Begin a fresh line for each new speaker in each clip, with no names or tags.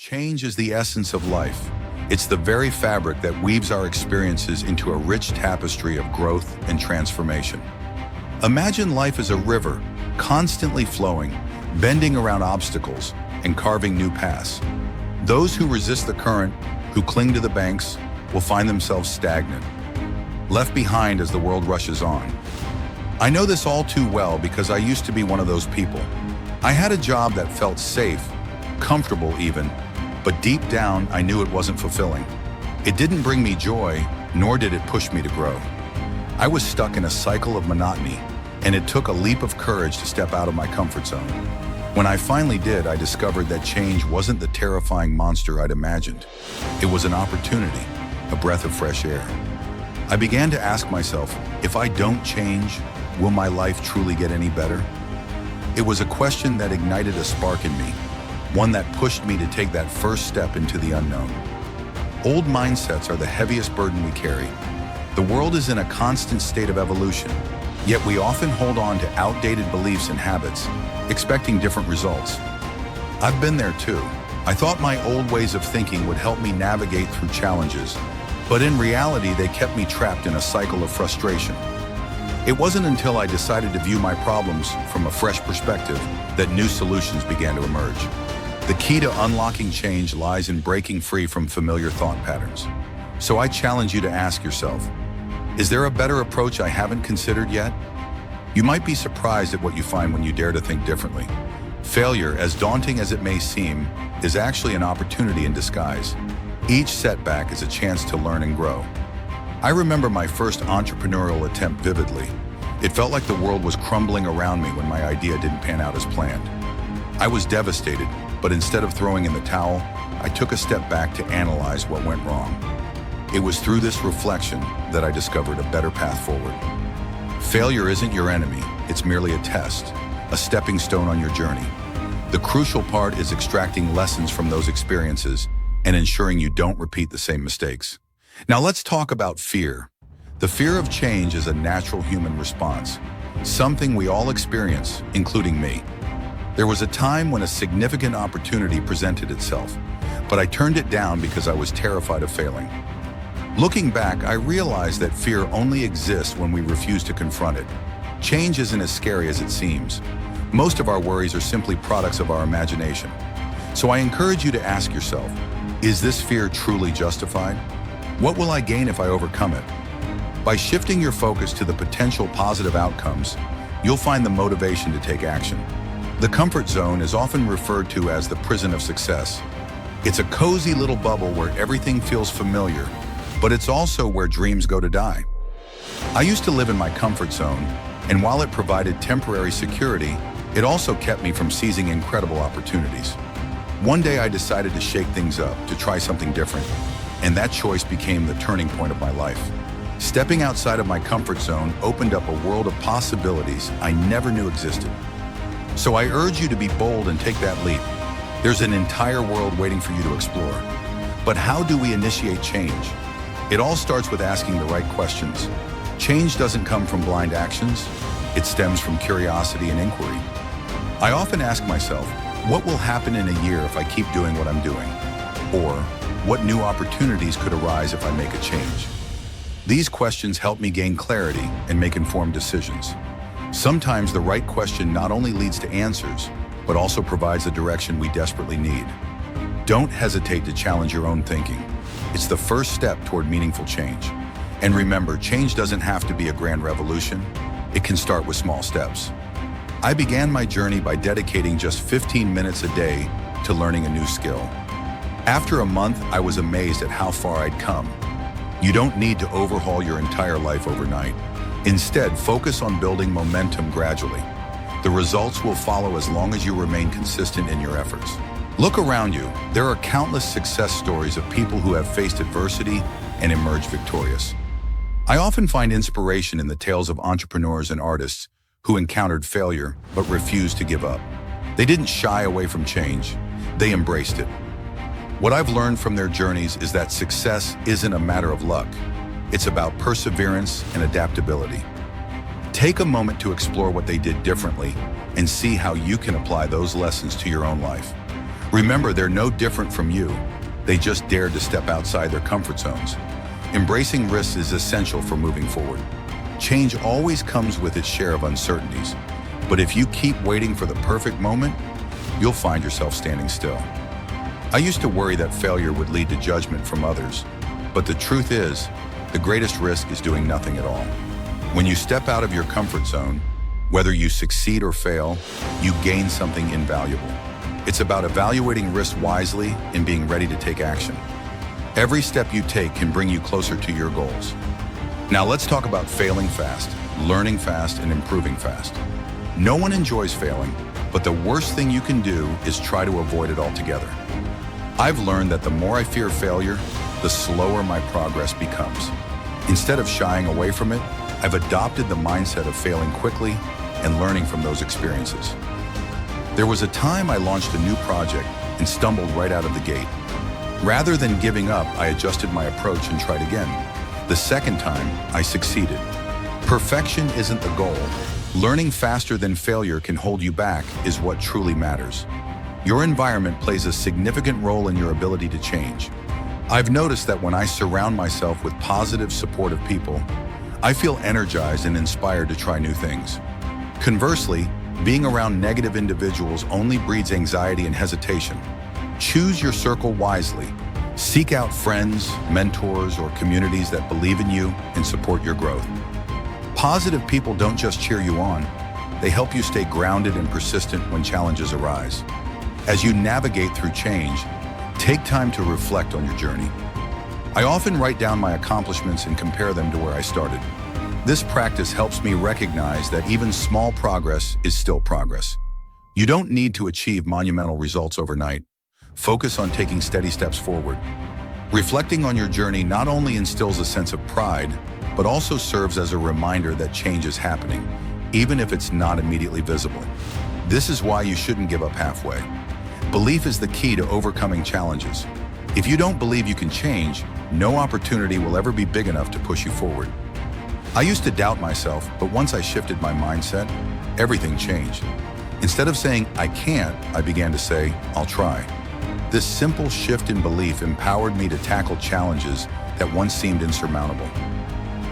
Change is the essence of life. It's the very fabric that weaves our experiences into a rich tapestry of growth and transformation. Imagine life as a river, constantly flowing, bending around obstacles, and carving new paths. Those who resist the current, who cling to the banks, will find themselves stagnant, left behind as the world rushes on. I know this all too well because I used to be one of those people. I had a job that felt safe, comfortable even, but deep down I knew it wasn't fulfilling. It didn't bring me joy, nor did it push me to grow. I was stuck in a cycle of monotony, and it took a leap of courage to step out of my comfort zone. When I finally did, I discovered that change wasn't the terrifying monster I'd imagined. It was an opportunity, a breath of fresh air. I began to ask myself, if I don't change, will my life truly get any better? It was a question that ignited a spark in me, one that pushed me to take that first step into the unknown. Old mindsets are the heaviest burden we carry. The world is in a constant state of evolution, yet we often hold on to outdated beliefs and habits, expecting different results. I've been there too. I thought my old ways of thinking would help me navigate through challenges, but in reality, they kept me trapped in a cycle of frustration. It wasn't until I decided to view my problems from a fresh perspective that new solutions began to emerge. The key to unlocking change lies in breaking free from familiar thought patterns. So I challenge you to ask yourself, is there a better approach I haven't considered yet? You might be surprised at what you find when you dare to think differently. Failure, as daunting as it may seem, is actually an opportunity in disguise. Each setback is a chance to learn and grow. I remember my first entrepreneurial attempt vividly. It felt like the world was crumbling around me when my idea didn't pan out as planned. I was devastated, but instead of throwing in the towel, I took a step back to analyze what went wrong. It was through this reflection that I discovered a better path forward. Failure isn't your enemy, it's merely a test, a stepping stone on your journey. The crucial part is extracting lessons from those experiences and ensuring you don't repeat the same mistakes. Now let's talk about fear. The fear of change is a natural human response, something we all experience, including me. There was a time when a significant opportunity presented itself, but I turned it down because I was terrified of failing. Looking back, I realized that fear only exists when we refuse to confront it. Change isn't as scary as it seems. Most of our worries are simply products of our imagination. So I encourage you to ask yourself, is this fear truly justified? What will I gain if I overcome it? By shifting your focus to the potential positive outcomes, you'll find the motivation to take action. The comfort zone is often referred to as the prison of success. It's a cozy little bubble where everything feels familiar, but it's also where dreams go to die. I used to live in my comfort zone, and while it provided temporary security, it also kept me from seizing incredible opportunities. One day I decided to shake things up, to try something different, and that choice became the turning point of my life. Stepping outside of my comfort zone opened up a world of possibilities I never knew existed. So I urge you to be bold and take that leap. There's an entire world waiting for you to explore. But how do we initiate change? It all starts with asking the right questions. Change doesn't come from blind actions. It stems from curiosity and inquiry. I often ask myself, what will happen in a year if I keep doing what I'm doing? Or, what new opportunities could arise if I make a change? These questions help me gain clarity and make informed decisions. Sometimes the right question not only leads to answers, but also provides the direction we desperately need. Don't hesitate to challenge your own thinking. It's the first step toward meaningful change. And remember, change doesn't have to be a grand revolution. It can start with small steps. I began my journey by dedicating just 15 minutes a day to learning a new skill. After a month, I was amazed at how far I'd come. You don't need to overhaul your entire life overnight. Instead, focus on building momentum gradually. The results will follow as long as you remain consistent in your efforts. Look around you. There are countless success stories of people who have faced adversity and emerged victorious. I often find inspiration in the tales of entrepreneurs and artists who encountered failure but refused to give up. They didn't shy away from change. They embraced it. What I've learned from their journeys is that success isn't a matter of luck. It's about perseverance and adaptability. Take a moment to explore what they did differently and see how you can apply those lessons to your own life. Remember, they're no different from you. They just dared to step outside their comfort zones. Embracing risks is essential for moving forward. Change always comes with its share of uncertainties, but if you keep waiting for the perfect moment, you'll find yourself standing still. I used to worry that failure would lead to judgment from others, but the truth is, the greatest risk is doing nothing at all. When you step out of your comfort zone, whether you succeed or fail, you gain something invaluable. It's about evaluating risk wisely and being ready to take action. Every step you take can bring you closer to your goals. Now let's talk about failing fast, learning fast, and improving fast. No one enjoys failing, but the worst thing you can do is try to avoid it altogether. I've learned that the more I fear failure, the slower my progress becomes. Instead of shying away from it, I've adopted the mindset of failing quickly and learning from those experiences. There was a time I launched a new project and stumbled right out of the gate. Rather than giving up, I adjusted my approach and tried again. The second time, I succeeded. Perfection isn't the goal. Learning faster than failure can hold you back is what truly matters. Your environment plays a significant role in your ability to change. I've noticed that when I surround myself with positive, supportive people, I feel energized and inspired to try new things. Conversely, being around negative individuals only breeds anxiety and hesitation. Choose your circle wisely. Seek out friends, mentors, or communities that believe in you and support your growth. Positive people don't just cheer you on, they help you stay grounded and persistent when challenges arise. As you navigate through change, take time to reflect on your journey. I often write down my accomplishments and compare them to where I started. This practice helps me recognize that even small progress is still progress. You don't need to achieve monumental results overnight. Focus on taking steady steps forward. Reflecting on your journey not only instills a sense of pride, but also serves as a reminder that change is happening, even if it's not immediately visible. This is why you shouldn't give up halfway. Belief is the key to overcoming challenges. If you don't believe you can change, no opportunity will ever be big enough to push you forward. I used to doubt myself, but once I shifted my mindset, everything changed. Instead of saying, I can't, I began to say, I'll try. This simple shift in belief empowered me to tackle challenges that once seemed insurmountable.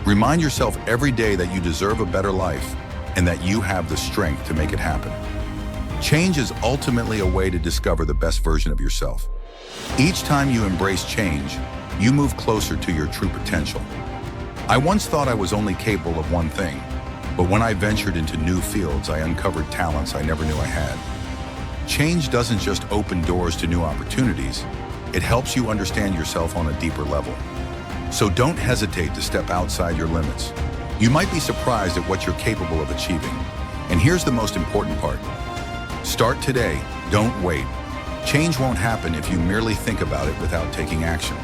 Remind yourself every day that you deserve a better life and that you have the strength to make it happen. Change is ultimately a way to discover the best version of yourself. Each time you embrace change, you move closer to your true potential. I once thought I was only capable of one thing, but when I ventured into new fields, I uncovered talents I never knew I had. Change doesn't just open doors to new opportunities, it helps you understand yourself on a deeper level. So don't hesitate to step outside your limits. You might be surprised at what you're capable of achieving. And here's the most important part. Start today, don't wait. Change won't happen if you merely think about it without taking action.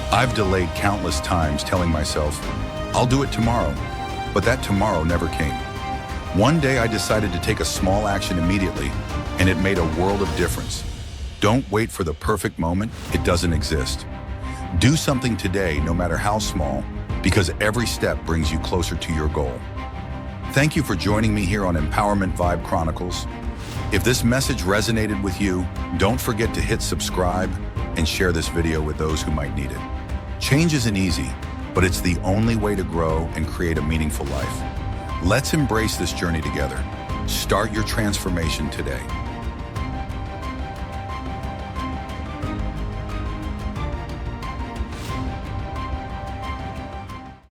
I've delayed countless times telling myself, I'll do it tomorrow, but that tomorrow never came. One day I decided to take a small action immediately, and it made a world of difference. Don't wait for the perfect moment, it doesn't exist. Do something today, no matter how small, because every step brings you closer to your goal. Thank you for joining me here on Empowerment Vibe Chronicles. If this message resonated with you, don't forget to hit subscribe and share this video with those who might need it. Change isn't easy, but it's the only way to grow and create a meaningful life. Let's embrace this journey together. Start your transformation today.